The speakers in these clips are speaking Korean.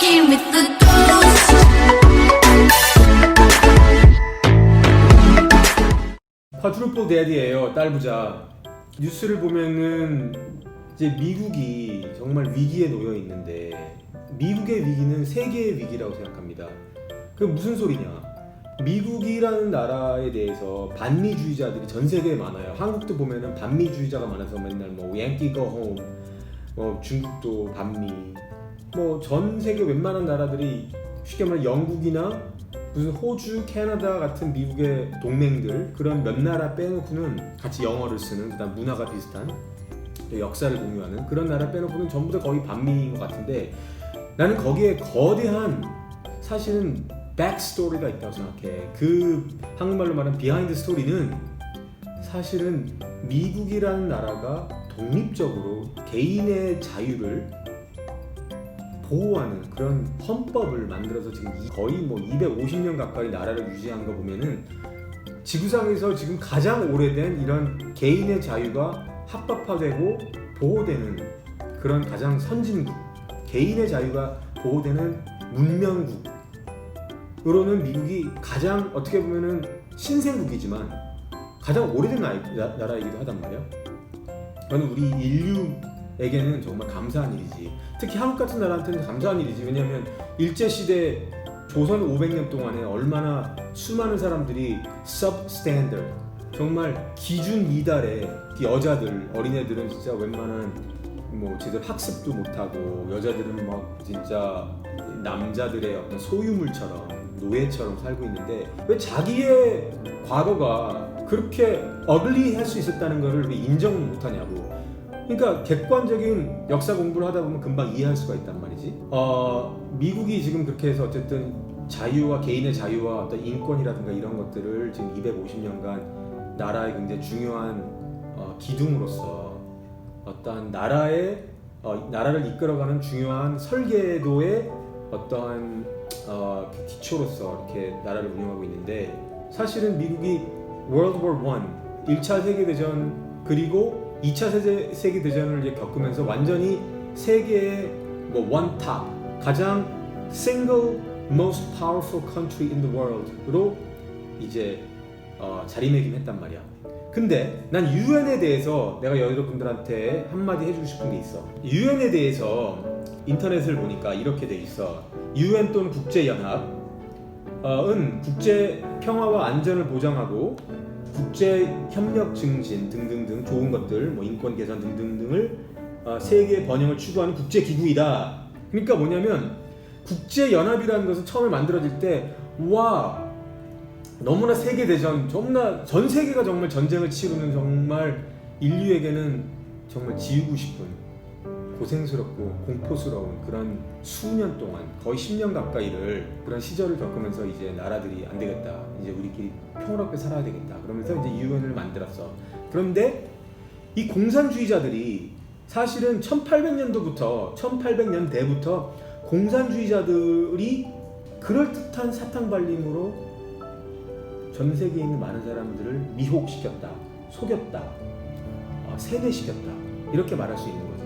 walking with the ghost. 쿼드루플 데디예요. 딸부자. 뉴스를 보면은 이제 미국이 정말 위기에 놓여 있는데 미국의 위기는 세계의 위기라고 생각합니다. 그 무슨 소리냐? 미국이라는 나라에 대해서 반미주의자들이 전 세계에 많아요. 한국도 보면은 반미주의자가 많아서 맨날 뭐 양키 고 홈, 뭐 중국도 반미, 뭐 전 세계 웬만한 나라들이 쉽게 말해 영국이나 무슨 호주, 캐나다 같은 미국의 동맹들 그런 몇 나라 빼놓고는 같이 영어를 쓰는 그다음 문화가 비슷한 역사를 공유하는 그런 나라 빼놓고는 전부 다 거의 반미인 것 같은데 나는 거기에 거대한 사실은 백스토리가 있다고 생각해. 그 한국말로 말하는 비하인드 스토리는 사실은 미국이라는 나라가 독립적으로 개인의 자유를 보호하는 그런 헌법을 만들어서 지금 거의 뭐 250년 가까이 나라를 유지한 거 보면은 지구상에서 지금 가장 오래된 이런 개인의 자유가 합법화되고 보호되는 그런 가장 선진국, 개인의 자유가 보호되는 문명국으로는 미국이 가장 어떻게 보면은 신생국이지만 가장 오래된 나라이기도 하단 말이야. 저는 우리 인류에게는 정말 감사한 일이지. 특히 한국 같은 나라한테는 감사한 일이지. 왜냐하면 일제시대 조선 500년 동안에 얼마나 수많은 사람들이 substandard, 정말 기준 미달의 여자들, 어린애들은 진짜 웬만한 뭐 제대로 학습도 못하고 여자들은 막 진짜 남자들의 어떤 소유물처럼 노예처럼 살고 있는데 왜 자기의 과거가 그렇게 어글리할 수 있었다는 것을 왜 인정을 못하냐고. 그러니까 객관적인 역사 공부를 하다 보면 금방 이해할 수가 있단 말이지. 미국이 지금 그렇게 해서 어쨌든 자유와 개인의 자유와 어떤 인권이라든가 이런 것들을 지금 250년간 나라의 굉장히 중요한 기둥으로서 어떠한 나라를 이끌어가는 중요한 설계도의 어떠한 기초로서 이렇게 나라를 운영하고 있는데 사실은 미국이 World War I, 1차 세계대전 그리고 2차 세계대전을 이제 겪으면서 완전히 세계의 뭐 one top, 가장 single most powerful country in the world로 이제 자리매김했단 말이야. 근데 난 UN에 대해서 내가 여러분들한테 한마디 해주고 싶은 게 있어. UN에 대해서 인터넷을 보니까 이렇게 돼 있어. UN 또는 국제연합은 국제 평화와 안전을 보장하고 국제 협력 증진 등등등 좋은 것들, 뭐 인권 개선 등등등을 세계 번영을 추구하는 국제 기구이다. 그러니까 뭐냐면 국제 연합이라는 것은 처음에 만들어질 때 와 너무나 세계 대전, 정말 전 세계가 정말 전쟁을 치르는 정말 인류에게는 정말 지우고 싶은 고생스럽고 공포스러운 그런 수년 동안 거의 10년 가까이를 그런 시절을 겪으면서 이제 나라들이 안 되겠다, 이제 우리끼리 평화롭게 살아야 되겠다 그러면서 이제 UN을 만들었어. 그런데 이 공산주의자들이 사실은 1800년대부터 공산주의자들이 그럴듯한 사탕발림으로 전 세계에 있는 많은 사람들을 미혹시켰다, 속였다, 세뇌시켰다 이렇게 말할 수 있는 거지.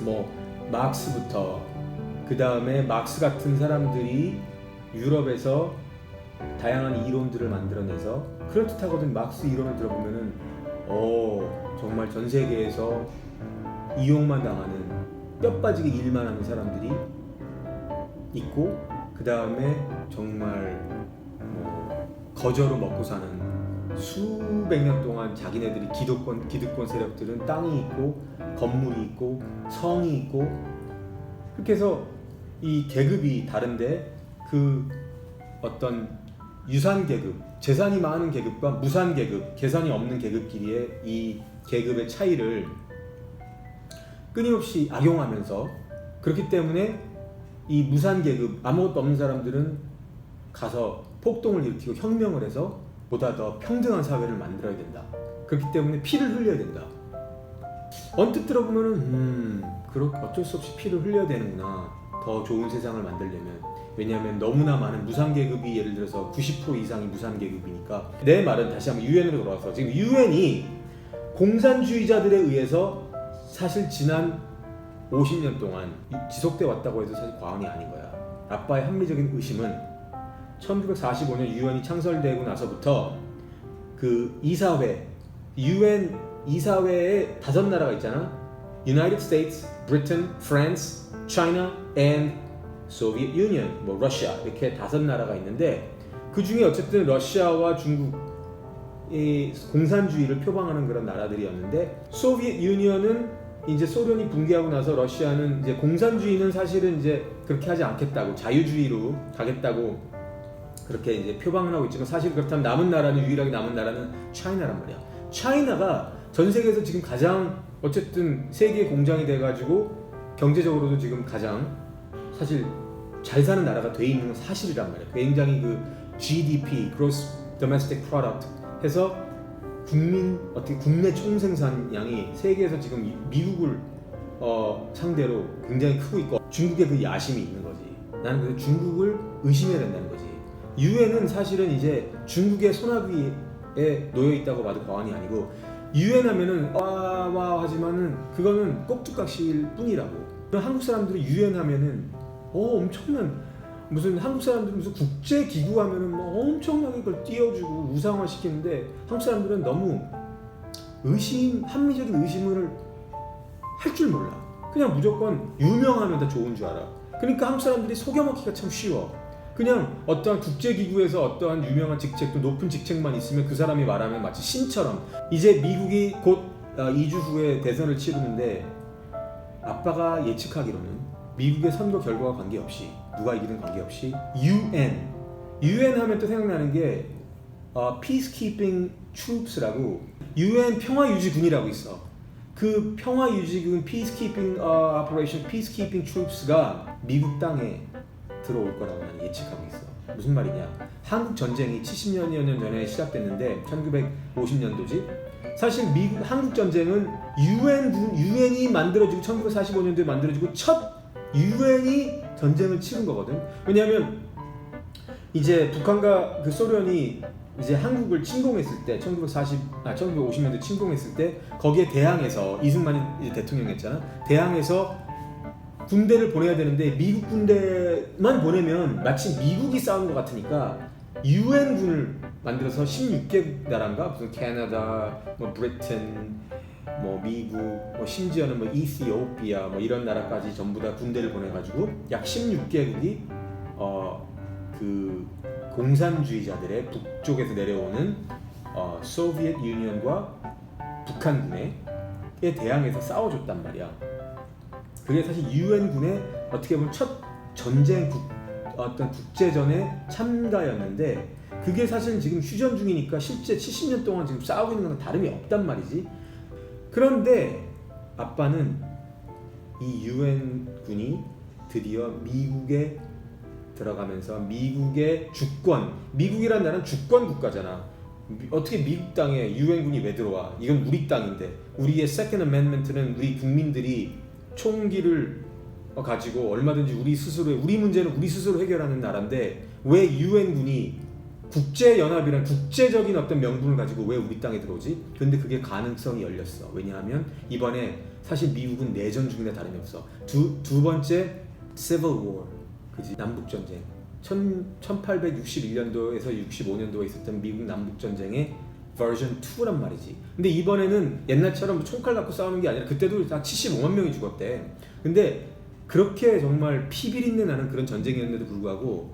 뭐 막스부터 그 다음에 막스 같은 사람들이 유럽에서 다양한 이론들을 만들어내서 그럴듯하거든. 막스 이론을 들어보면은 정말 전 세계에서 이용만 당하는 뼈 빠지게 일만 하는 사람들이 있고 그 다음에 정말 거저로 먹고 사는 수백 년 동안 자기네들이 기득권 세력들은 땅이 있고 건물이 있고 성이 있고 그렇게 해서 이 계급이 다른데 그 어떤 유산 계급, 재산이 많은 계급과 무산 계급, 재산이 없는 계급끼리의 이 계급의 차이를 끊임없이 악용하면서 그렇기 때문에 이 무산 계급, 아무것도 없는 사람들은 가서 폭동을 일으키고 혁명을 해서 보다 더 평등한 사회를 만들어야 된다. 그렇기 때문에 피를 흘려야 된다. 언뜻 들어보면은 어쩔 수 없이 피를 흘려야 되는구나. 더 좋은 세상을 만들려면. 왜냐하면 너무나 많은 무산계급이 예를 들어서 90% 이상이 무산계급이니까. 내 말은 다시 한번 UN으로 돌아와서 지금 UN이 공산주의자들에 의해서 사실 지난 50년 동안 지속돼 왔다고 해도 사실 과언이 아닌 거야. 아빠의 합리적인 의심은 1945년 유엔이 창설되고 나서부터 그 이사회, 유엔 이사회에 5나라가 있잖아. United States, Britain, France, China, and Soviet Union, 뭐 러시아 이렇게 5나라가 있는데 그 중에 어쨌든 러시아와 중국이 공산주의를 표방하는 그런 나라들이었는데 소비에트 유니언은 이제 소련이 붕괴하고 나서 러시아는 이제 공산주의는 사실은 이제 그렇게 하지 않겠다고 자유주의로 가겠다고 그렇게 이제 표방을 하고 있지만 사실 그렇다면 남은 나라는 유일하게 남은 나라는 차이나란 말이야. 차이나가 전 세계에서 지금 가장 어쨌든 세계 공장이 돼가지고 경제적으로도 지금 가장 사실 잘 사는 나라가 돼 있는 건 사실이란 말이야. 굉장히 그 GDP, Gross Domestic Product 해서 어떻게 국내 총생산량이 세계에서 지금 미국을 상대로 굉장히 크고 있고 중국의 그 야심이 있는 거지. 나는 그래서 중국을 의심해야 된다는 거지. 유엔은 사실은 이제 중국의 손아귀에 놓여 있다고 봐도 과언이 아니고 유엔 하면은 와 하지만은 그거는 꼭두각시일 뿐이라고. 한국 사람들이 유엔 하면은 엄청난 무슨 한국 사람들은 무슨 국제 기구 하면은 뭐 엄청나게 그걸 띄워주고 우상화 시키는데 한국 사람들은 너무 합리적인 의심을 할 줄 몰라. 그냥 무조건 유명하면 다 좋은 줄 알아. 그러니까 한국 사람들이 속여먹기가 참 쉬워. 그냥 어떠한 국제기구에서 어떠한 유명한 직책도 높은 직책만 있으면 그 사람이 말하면 마치 신처럼. 이제 미국이 곧 2주 후에 대선을 치르는데 아빠가 예측하기로는 미국의 선거 결과와 관계없이 누가 이기든 관계없이 UN 하면 또 생각나는 게 Peacekeeping Troops라고 UN 평화유지군이라고 있어. 그 평화유지군 Peacekeeping Operation, Peacekeeping Troops가 미국 땅에 들어올 거라고 나는 예측하고 있어. 무슨 말이냐? 한국 전쟁이 70년 전에 시작됐는데 1950년도지. 사실 한국 전쟁은 유엔이 만들어지고 1945년도에 만들어지고 첫 유엔이 전쟁을 치른 거거든. 왜냐하면 이제 북한과 그 소련이 이제 한국을 침공했을 때 1950년대 침공했을 때 거기에 대항해서 이승만이 이제 대통령이었잖아. 대항해서 군대를 보내야 되는데 미국 군대만 보내면 마치 미국이 싸운 것 같으니까 유엔군을 만들어서 16개국 나라인가 무슨 캐나다, 뭐 브리튼, 뭐 미국, 뭐 심지어는 뭐 이티오피아 뭐 이런 나라까지 전부 다 군대를 보내가지고 약 16개국이 그 공산주의자들의 북쪽에서 내려오는 소비에트 유니언과 북한군에 대항해서 싸워줬단 말이야. 그게 사실 유엔군의 어떻게 보면 첫 전쟁 어떤 국제전의 참가였는데 그게 사실 지금 휴전 중이니까 실제 70년 동안 지금 싸우고 있는 건 다름이 없단 말이지. 그런데 아빠는 이 유엔군이 드디어 미국에 들어가면서 미국의 주권, 미국이라는 나라는 주권 국가잖아. 어떻게 미국 땅에 유엔군이 왜 들어와? 이건 우리 땅인데 우리의 Second Amendment는 우리 국민들이 총기를 가지고 얼마든지 우리 문제는 우리 스스로 해결하는 나라인데 왜 유엔군이 국제연합이란 국제적인 어떤 명분을 가지고 왜 우리 땅에 들어오지? 근데 그게 가능성이 열렸어. 왜냐하면 이번에 사실 미국은 내전 중이나 다름이 없어. 두 번째 Civil War, 그지? 남북전쟁. 1861년도에서 65년도에 있었던 미국 남북전쟁의 버전 2란 말이지. 근데 이번에는 옛날처럼 총칼 갖고 싸우는 게 아니라 그때도 다 75만 명이 죽었대. 근데 그렇게 정말 피비린내 나는 그런 전쟁이었는데도 불구하고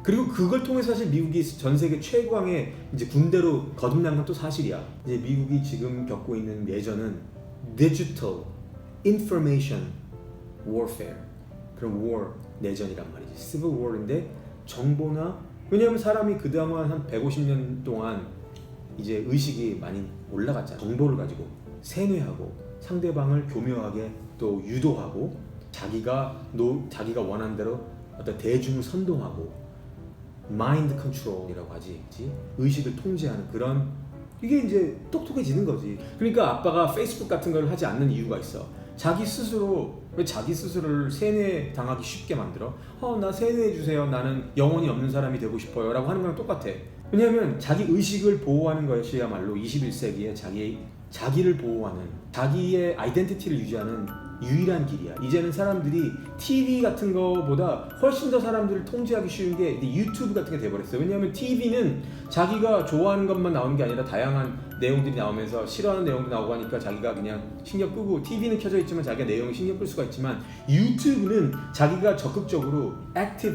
그리고 그걸 통해서 사실 미국이 전 세계 최고강의 이제 군대로 거듭난 건 또 사실이야. 이제 미국이 지금 겪고 있는 내전은 Digital Information Warfare, 그런 war 내전이란 말이지. Civil War인데 정보나 왜냐하면 사람이 그동안 한 150년 동안 이제 의식이 많이 올라갔잖아. 정보를 가지고 세뇌하고 상대방을 교묘하게 또 유도하고 자기가 원하는 대로 어떤 대중을 선동하고 마인드 컨트롤이라고 하지. 의식을 통제하는 그런 이게 이제 똑똑해지는 거지. 그러니까 아빠가 페이스북 같은 걸 하지 않는 이유가 있어. 왜 자기 스스로를 세뇌 당하기 쉽게 만들어? 나 세뇌해 주세요. 나는 영혼이 없는 사람이 되고 싶어요. 라고 하는 거랑 똑같아. 왜냐하면 자기 의식을 보호하는 것이야말로 21세기에 자기를 보호하는 자기의 아이덴티티를 유지하는 유일한 길이야. 이제는 사람들이 TV 같은 거보다 훨씬 더 사람들을 통제하기 쉬운 게 유튜브 같은 게 돼버렸어요. 왜냐하면 TV는 자기가 좋아하는 것만 나오는 게 아니라 다양한 내용들이 나오면서 싫어하는 내용도 나오고 하니까 자기가 그냥 신경 끄고, TV는 켜져 있지만 자기가 내용에 신경 끌 수가 있지만 유튜브는 자기가 적극적으로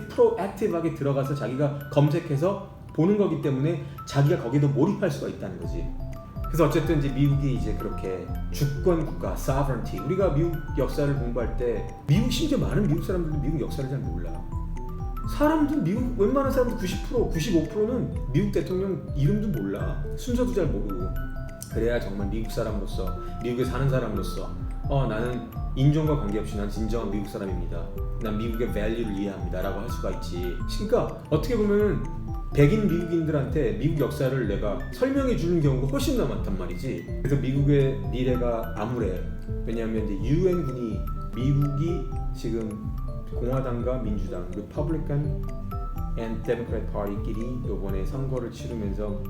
프로액티브하게 들어가서 자기가 검색해서 보는 거기 때문에 자기가 거기도 몰입할 수가 있다는 거지. 그래서 어쨌든 이제 미국이 이제 그렇게 주권 국가, sovereignty. 우리가 미국 역사를 공부할 때 심지어 많은 미국 사람들도 미국 역사를 잘 몰라. 웬만한 사람들 90%, 95%는 미국 대통령 이름도 몰라. 순서도 잘 모르고. 그래야 정말 미국 사람으로서, 미국에 사는 사람으로서 나는 인종과 관계없이 난 진정한 미국 사람입니다. 난 미국의 value를 이해합니다. 라고 할 수가 있지. 그러니까 어떻게 보면은 백인 미국인들한테 미국 역사를 내가 설명해 주는 경우가 훨씬 더 많단 말이지. 그래서 미국의 미래가 암울해. 왜냐하면 이제 유엔군이, 미국이 지금 공화당과 민주당, Republican and Democrat Party끼리 이번에 선거를 치르면서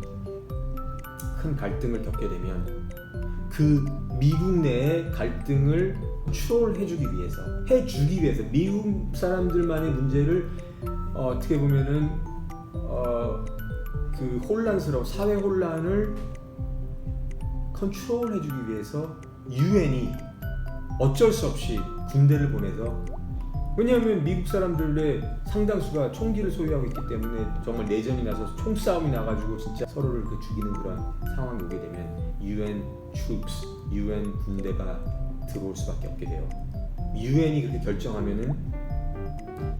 큰 갈등을 겪게 되면 그 미국 내의 갈등을 추월해주기 위해서 미국 사람들만의 문제를 어떻게 보면은 그 혼란스러운 사회 혼란을 컨트롤해주기 위해서 유엔이 어쩔 수 없이 군대를 보내서, 왜냐하면 미국 사람들의 상당수가 총기를 소유하고 있기 때문에 정말 내전이 나서 총싸움이 나가지고 진짜 서로를 죽이는 그런 상황이 오게 되면 UN 군대가 들어올 수밖에 없게 돼요. 유엔이 그렇게 결정하면은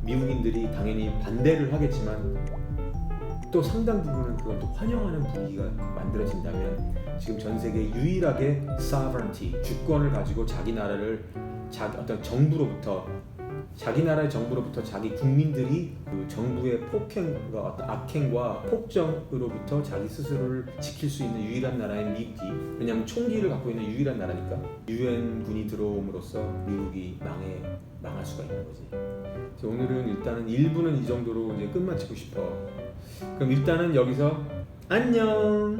미국인들이 당연히 반대를 하겠지만 또 상당 부분은 그걸 또 환영하는 분위기가 만들어진다면, 지금 전 세계 유일하게 sovereignty, 주권을 가지고 자기 나라를 어떤 정부로부터, 자기 나라의 정부로부터 자기 국민들이 그 정부의 폭행과 어떤 악행과 폭정으로부터 자기 스스로를 지킬 수 있는 유일한 나라인 미국이, 왜냐하면 총기를 갖고 있는 유일한 나라니까, 유엔군이 들어옴으로써 미국이 망할 수가 있는 거지. 그래서 오늘은 일단은 1부는 이 정도로 이제 끝마치고 싶어. 그럼 일단은 여기서 안녕.